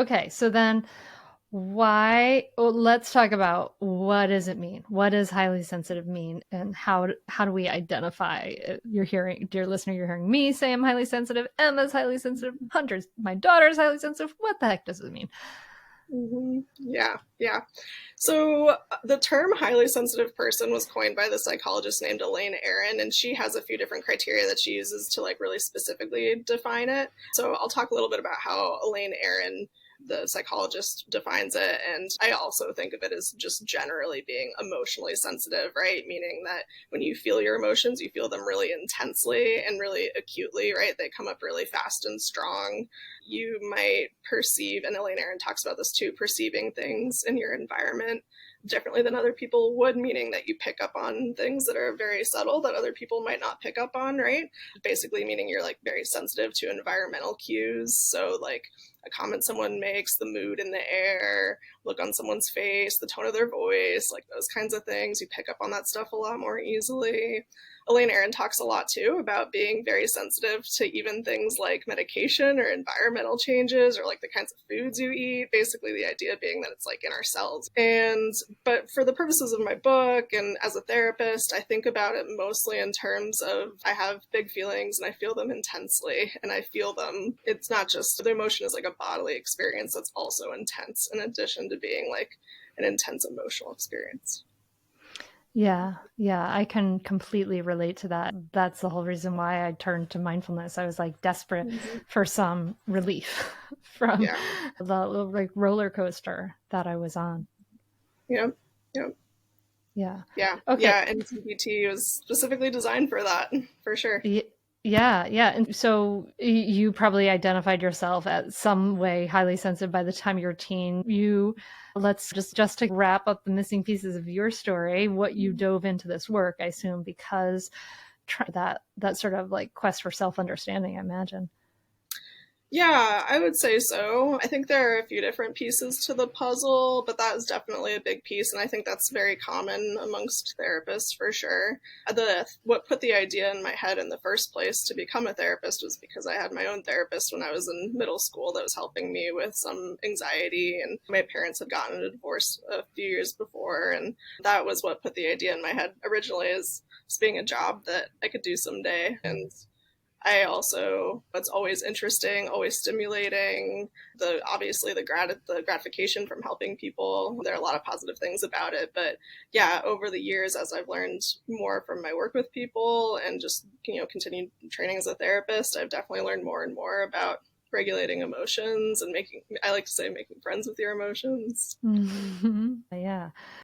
Okay, so then why let's talk about what does it mean? What does highly sensitive mean, and how do we identify? You're hearing, dear listener, you're hearing me say I'm highly sensitive. Emma's highly sensitive. Hunter's, my daughter's highly sensitive. What the heck does it mean? Yeah, yeah. So the term highly sensitive person was coined by the psychologist named Elaine Aron, and she has a few different criteria that she uses to like really specifically define it. So I'll talk a little bit about how Elaine Aron, the psychologist, defines it. And I also think of it as just generally being emotionally sensitive, right? Meaning that when you feel your emotions, you feel them really intensely and really acutely, right? They come up really fast and strong. You might perceive, and Elaine Aron talks about this too, perceiving things in your environment differently than other people would, meaning that you pick up on things that are very subtle that other people might not pick up on, right? Basically meaning you're like very sensitive to environmental cues. So like a comment someone makes, the mood in the air, look on someone's face, the tone of their voice, like those kinds of things. You pick up on that stuff a lot more easily. Elaine Aron talks a lot too about being very sensitive to even things like medication or environmental changes or like the kinds of foods you eat. Basically, the idea being that it's like in our cells. And but for the purposes of my book and as a therapist, I think about it mostly in terms of I have big feelings and I feel them intensely and I feel them. It's not just the emotion is like a bodily experience that's also intense in addition to being like an intense emotional experience. Yeah, yeah, I can completely relate to that. That's the whole reason why I turned to mindfulness. I was like desperate Mm-hmm. for some relief from Yeah. the like roller coaster that I was on. Yep. Yep. Yeah. Yeah, Okay. yeah, and CBT was specifically designed for that, for sure. Y- Yeah, yeah. And so you probably identified yourself as some way highly sensitive by the time you're a teen. You let's just to wrap up the missing pieces of your story, what you dove into this work, I assume, because that sort of like quest for self-understanding, I imagine. Yeah, I would say so. I think there are a few different pieces to the puzzle, but that is definitely a big piece, and I think that's very common amongst therapists for sure. The what put the idea in my head in the first place to become a therapist was because I had my own therapist when I was in middle school that was helping me with some anxiety, and my parents had gotten a divorce a few years before, and that was what put the idea in my head originally as being a job that I could do someday. And I also, it's always interesting, always stimulating. The obviously the gratification from helping people. There are a lot of positive things about it, but yeah, over the years, as I've learned more from my work with people and just continued training as a therapist, I've definitely learned more and more about regulating emotions and making. I like to say making friends with your emotions. Yeah.